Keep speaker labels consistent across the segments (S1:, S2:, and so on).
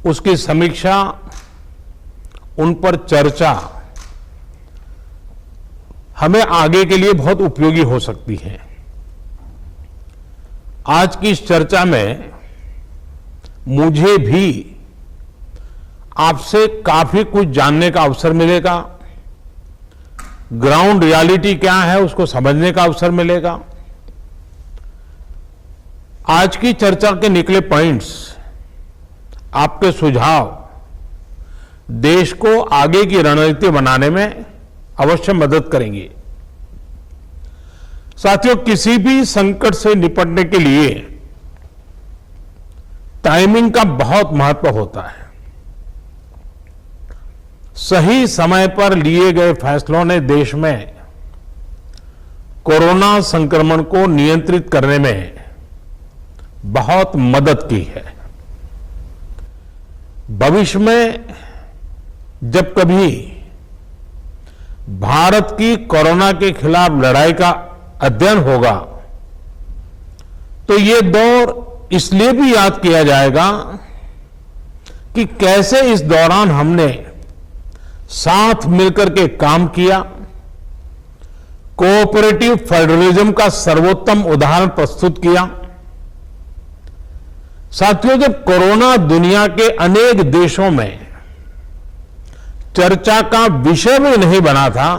S1: उसकी समीक्षा, उन पर चर्चा हमें आगे के लिए बहुत उपयोगी हो सकती है। आज की इस चर्चा में मुझे भी आपसे काफी कुछ जानने का अवसर मिलेगा, ग्राउंड रियलिटी क्या है उसको समझने का अवसर मिलेगा। आज की चर्चा के निकले पॉइंट्स, आपके सुझाव देश को आगे की रणनीति बनाने में अवश्य मदद करेंगे। साथियों, किसी भी संकट से निपटने के लिए टाइमिंग का बहुत महत्व होता है। सही समय पर लिए गए फैसलों ने देश में कोरोना संक्रमण को नियंत्रित करने में बहुत मदद की है। भविष्य में जब कभी भारत की कोरोना के खिलाफ लड़ाई का अध्ययन होगा तो ये दौर इसलिए भी याद किया जाएगा कि कैसे इस दौरान हमने साथ मिलकर के काम किया, कोऑपरेटिव फेडरलिज्म का सर्वोत्तम उदाहरण प्रस्तुत किया। साथियों, जब कोरोना दुनिया के अनेक देशों में चर्चा का विषय भी नहीं बना था,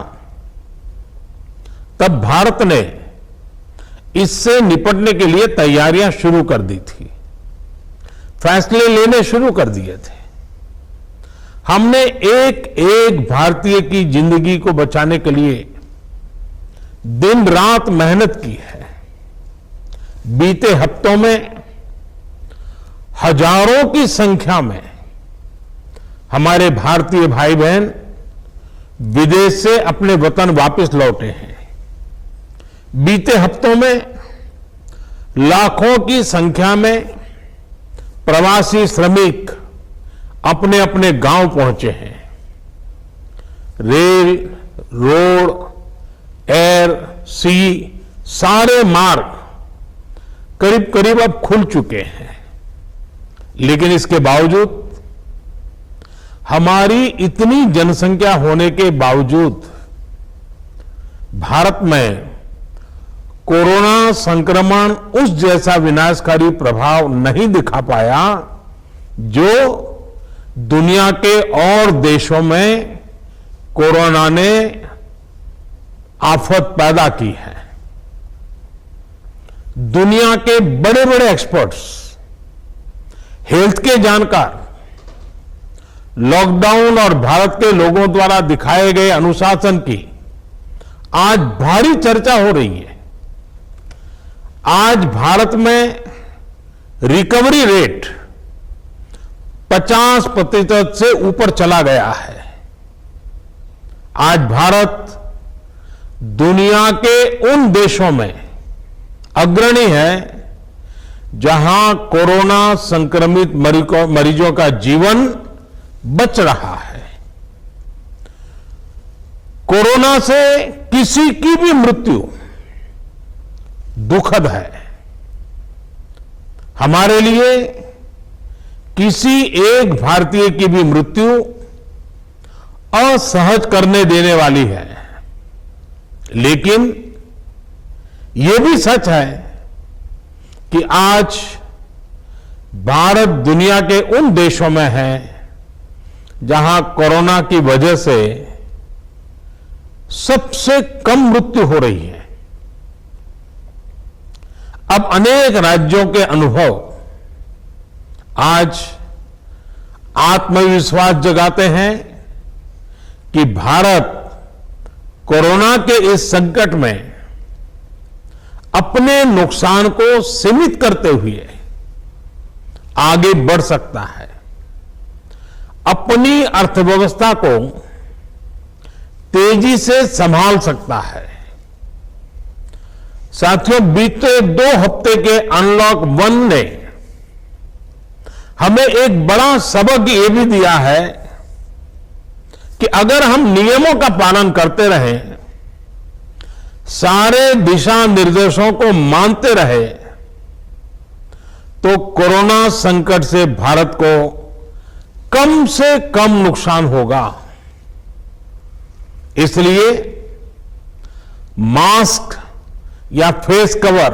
S1: तब भारत ने इससे निपटने के लिए तैयारियां शुरू कर दी थी, फैसले लेने शुरू कर दिए थे। हमने एक एक भारतीय की जिंदगी को बचाने के लिए दिन रात मेहनत की है। बीते हफ्तों में हजारों की संख्या में हमारे भारतीय भाई बहन विदेश से अपने वतन वापस लौटे हैं। बीते हफ्तों में लाखों की संख्या में प्रवासी श्रमिक अपने अपने गांव पहुंचे हैं। रेल, रोड, एयर, सी सारे मार्ग करीब करीब अब खुल चुके हैं। लेकिन इसके बावजूद, हमारी इतनी जनसंख्या होने के बावजूद भारत में कोरोना संक्रमण उस जैसा विनाशकारी प्रभाव नहीं दिखा पाया जो दुनिया के और देशों में कोरोना ने आफत पैदा की है। दुनिया के बड़े बड़े एक्सपर्ट्स, हेल्थ के जानकार, लॉकडाउन और भारत के लोगों द्वारा दिखाए गए अनुशासन की आज भारी चर्चा हो रही है। आज भारत में रिकवरी रेट 50% से ऊपर चला गया है। आज भारत दुनिया के उन देशों में अग्रणी है जहां कोरोना संक्रमित मरीजों का जीवन बच रहा है। कोरोना से किसी की भी मृत्यु दुखद है। हमारे लिए किसी एक भारतीय की भी मृत्यु असहज करने देने वाली है। लेकिन यह भी सच है कि आज भारत दुनिया के उन देशों में है जहां कोरोना की वजह से सबसे कम मृत्यु हो रही है। अब अनेक राज्यों के अनुभव आज आत्मविश्वास जगाते हैं कि भारत कोरोना के इस संकट में अपने नुकसान को सीमित करते हुए आगे बढ़ सकता है, अपनी अर्थव्यवस्था को तेजी से संभाल सकता है। साथियों, बीते 2 हफ्ते के अनलॉक 1 ने हमें एक बड़ा सबक यह भी दिया है कि अगर हम नियमों का पालन करते रहें, सारे दिशा निर्देशों को मानते रहे, तो कोरोना संकट से भारत को कम से कम नुकसान होगा। इसलिए मास्क या फेस कवर,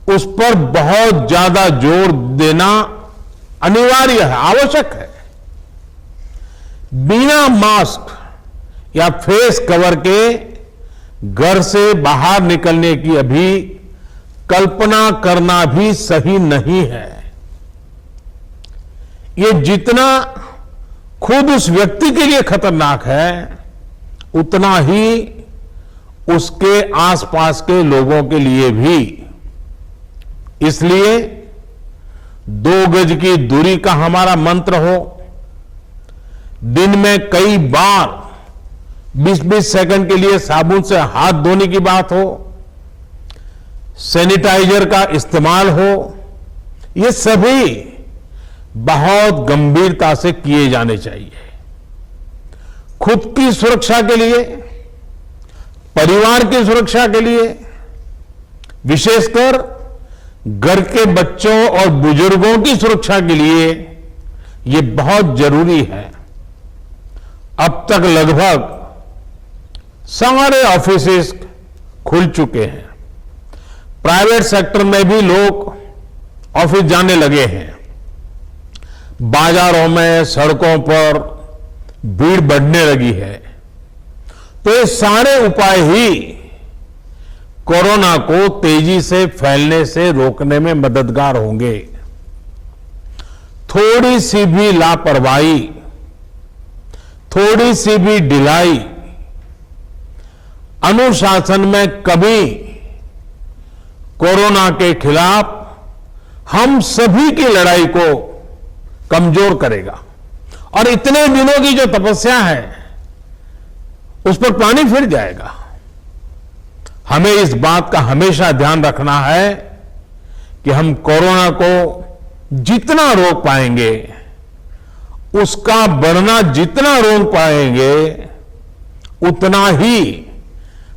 S1: उस पर बहुत ज्यादा जोर देना अनिवार्य है, आवश्यक है। बिना मास्क या फेस कवर के घर से बाहर निकलने की अभी कल्पना करना भी सही नहीं है। ये जितना खुद उस व्यक्ति के लिए खतरनाक है, उतना ही उसके आसपास के लोगों के लिए भी। इसलिए 2 गज की दूरी का हमारा मंत्र हो, दिन में कई बार 20-20 सेकंड के लिए साबुन से हाथ धोने की बात हो, सैनिटाइजर का इस्तेमाल हो, ये सभी बहुत गंभीरता से किए जाने चाहिए। खुद की सुरक्षा के लिए, परिवार की सुरक्षा के लिए, विशेषकर घर के बच्चों और बुजुर्गों की सुरक्षा के लिए ये बहुत जरूरी है। अब तक लगभग सारे ऑफिसेस खुल चुके हैं। प्राइवेट सेक्टर में भी लोग ऑफिस जाने लगे हैं। बाजारों में, सड़कों पर भीड़ बढ़ने लगी है। तो ये सारे उपाय ही कोरोना को तेजी से फैलने से रोकने में मददगार होंगे। थोड़ी सी भी लापरवाही, थोड़ी सी भी ढिलाई अनुशासन में कभी कोरोना के खिलाफ हम सभी की लड़ाई को कमजोर करेगा। और इतने दिनों की जो तपस्या है, उस पर पानी फिर जाएगा। हमें इस बात का हमेशा ध्यान रखना है कि हम कोरोना को जितना रोक पाएंगे, उसका बढ़ना जितना रोक पाएंगे, उतना ही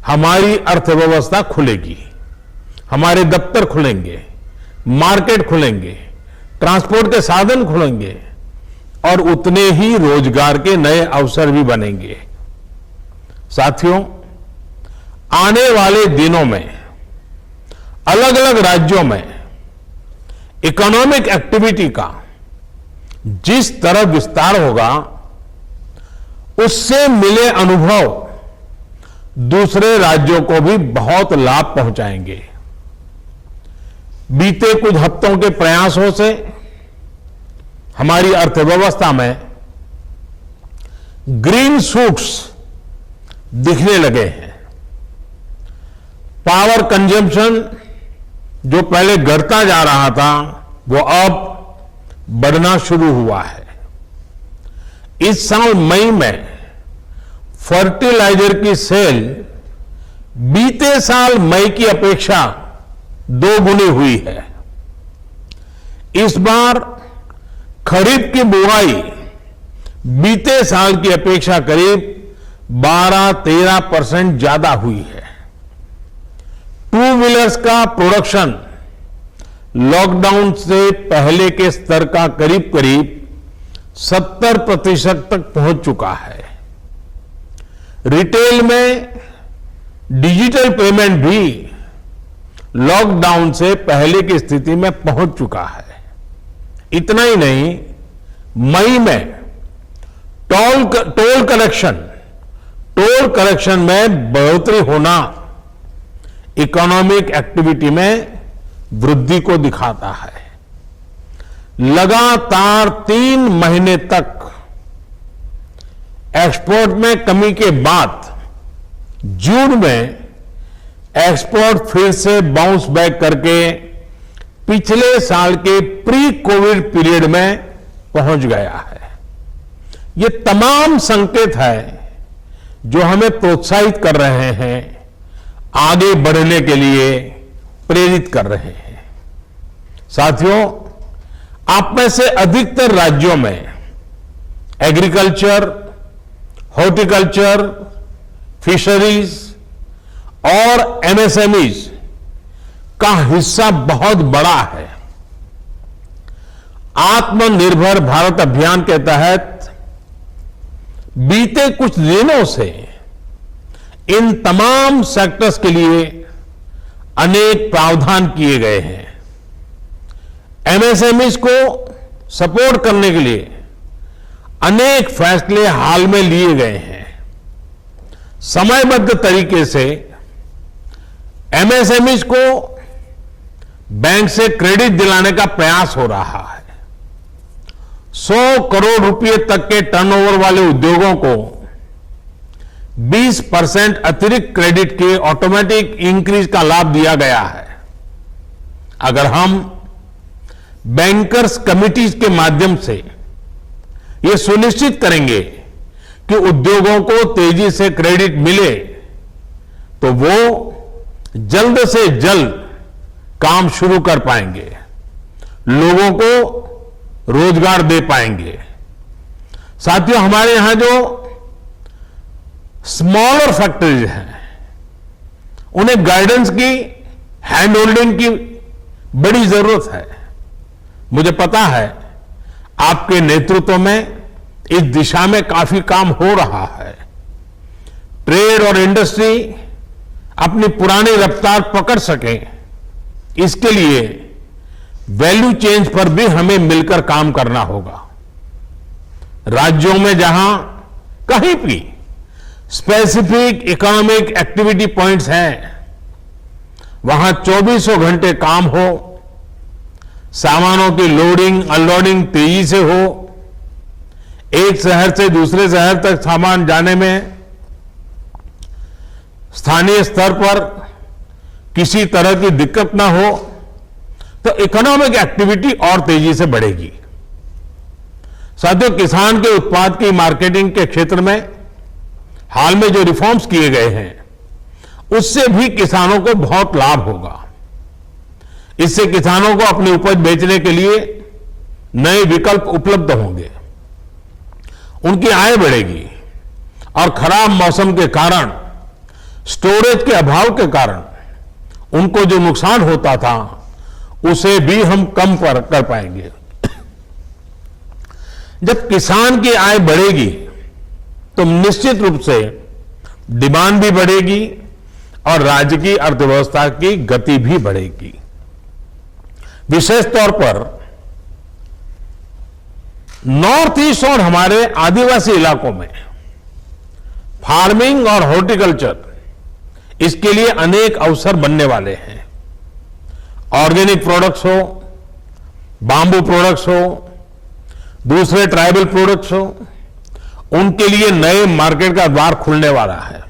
S1: हमारी अर्थव्यवस्था खुलेगी, हमारे दफ्तर खुलेंगे, मार्केट खुलेंगे, ट्रांसपोर्ट के साधन खुलेंगे और उतने ही रोजगार के नए अवसर भी बनेंगे। साथियों, आने वाले दिनों में अलग अलग राज्यों में इकोनॉमिक एक्टिविटी का जिस तरह विस्तार होगा, उससे मिले अनुभव दूसरे राज्यों को भी बहुत लाभ पहुंचाएंगे। बीते कुछ हफ्तों के प्रयासों से हमारी अर्थव्यवस्था में ग्रीन शूट्स दिखने लगे हैं। पावर कंजम्पशन जो पहले घटता जा रहा था, वो अब बढ़ना शुरू हुआ है। इस साल मई में फर्टिलाइजर की सेल बीते साल मई की अपेक्षा 2 गुनी हुई है। इस बार खरीफ की बुआई बीते साल की अपेक्षा करीब 12-13% ज्यादा हुई है। 2 व्हीलर्स का प्रोडक्शन लॉकडाउन से पहले के स्तर का करीब करीब 70% तक पहुंच चुका है। रिटेल में डिजिटल पेमेंट भी लॉकडाउन से पहले की स्थिति में पहुंच चुका है। इतना ही नहीं, मई में टोल कलेक्शन में बढ़ोतरी होना इकोनॉमिक एक्टिविटी में वृद्धि को दिखाता है। लगातार 3 महीने तक एक्सपोर्ट में कमी के बाद जून में एक्सपोर्ट फिर से बाउंस बैक करके पिछले साल के प्री कोविड पीरियड में पहुंच गया है। ये तमाम संकेत है जो हमें प्रोत्साहित कर रहे हैं, आगे बढ़ने के लिए प्रेरित कर रहे हैं। साथियों, आप में से अधिकतर राज्यों में एग्रीकल्चर, हॉर्टिकल्चर, फिशरीज और एमएसएमईज का हिस्सा बहुत बड़ा है। आत्मनिर्भर भारत अभियान के तहत बीते कुछ दिनों से इन तमाम सेक्टर्स के लिए अनेक प्रावधान किए गए हैं। एमएसएमईज को सपोर्ट करने के लिए अनेक फैसले हाल में लिए गए हैं। समयबद्ध तरीके से एमएसएमईज को बैंक से क्रेडिट दिलाने का प्रयास हो रहा है। 100 करोड़ रुपए तक के टर्नओवर वाले उद्योगों को 20% अतिरिक्त क्रेडिट के ऑटोमेटिक इंक्रीज का लाभ दिया गया है। अगर हम बैंकर्स कमिटीज के माध्यम से ये सुनिश्चित करेंगे कि उद्योगों को तेजी से क्रेडिट मिले तो वो जल्द से जल्द काम शुरू कर पाएंगे, लोगों को रोजगार दे पाएंगे। साथियों, हमारे यहां जो स्मॉलर फैक्ट्रीज हैं उन्हें गाइडेंस की, हैंड होल्डिंग की बड़ी जरूरत है। मुझे पता है आपके नेतृत्व में इस दिशा में काफी काम हो रहा है। ट्रेड और इंडस्ट्री अपनी पुरानी रफ्तार पकड़ सके, इसके लिए वैल्यू चेंज पर भी हमें मिलकर काम करना होगा। राज्यों में जहां कहीं भी स्पेसिफिक इकोनॉमिक एक्टिविटी पॉइंट्स हैं, वहां 24 घंटे काम हो, सामानों की लोडिंग अनलोडिंग तेजी से हो, एक शहर से दूसरे शहर तक सामान जाने में स्थानीय स्तर पर किसी तरह की दिक्कत ना हो, तो इकोनॉमिक एक्टिविटी और तेजी से बढ़ेगी। साथियों, किसान के उत्पाद की मार्केटिंग के क्षेत्र में हाल में जो रिफॉर्म्स किए गए हैं, उससे भी किसानों को बहुत लाभ होगा। इससे किसानों को अपनी उपज बेचने के लिए नए विकल्प उपलब्ध होंगे, उनकी आय बढ़ेगी और खराब मौसम के कारण, स्टोरेज के अभाव के कारण उनको जो नुकसान होता था उसे भी हम कम कर पाएंगे। जब किसान की आय बढ़ेगी तो निश्चित रूप से डिमांड भी बढ़ेगी और राज्य की अर्थव्यवस्था की गति भी बढ़ेगी। विशेष तौर पर नॉर्थ ईस्ट और हमारे आदिवासी इलाकों में फार्मिंग और हॉर्टिकल्चर, इसके लिए अनेक अवसर बनने वाले हैं। ऑर्गेनिक प्रोडक्ट्स हो, बांबू प्रोडक्ट्स हो, दूसरे ट्राइबल प्रोडक्ट्स हो, उनके लिए नए मार्केट का द्वार खुलने वाला है।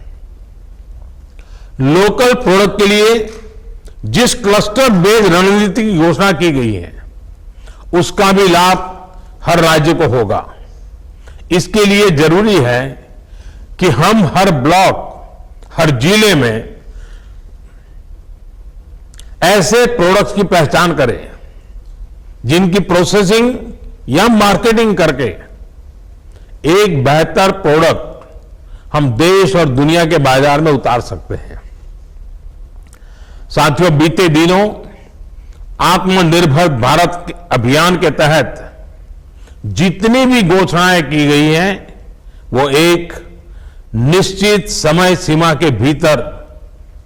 S1: लोकल प्रोडक्ट के लिए जिस क्लस्टर बेस्ड रणनीति की घोषणा की गई है, उसका भी लाभ हर राज्य को होगा। इसके लिए जरूरी है कि हम हर ब्लॉक, हर जिले में ऐसे प्रोडक्ट्स की पहचान करें जिनकी प्रोसेसिंग या मार्केटिंग करके एक बेहतर प्रोडक्ट हम देश और दुनिया के बाजार में उतार सकते हैं। साथियों, बीते दिनों आत्मनिर्भर भारत अभियान के तहत जितनी भी घोषणाएं की गई हैं, वो एक निश्चित समय सीमा के भीतर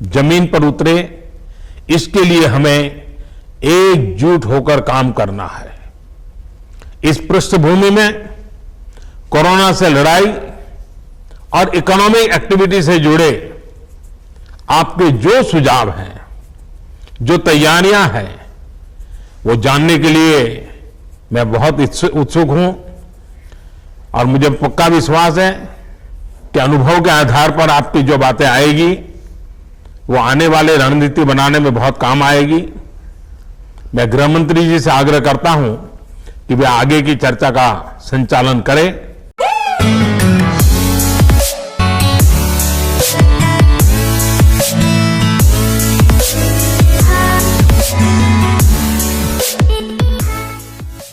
S1: जमीन पर उतरे, इसके लिए हमें एकजुट होकर काम करना है। इस पृष्ठभूमि में कोरोना से लड़ाई और इकोनॉमिक एक्टिविटी से जुड़े आपके जो सुझाव हैं, जो तैयारियां हैं, वो जानने के लिए मैं बहुत उत्सुक हूं और मुझे पक्का विश्वास है कि अनुभव के आधार पर आपकी जो बातें आएगी वो आने वाले रणनीति बनाने में बहुत काम आएगी। मैं गृह मंत्री जी से आग्रह करता हूं कि वे आगे की चर्चा का संचालन करें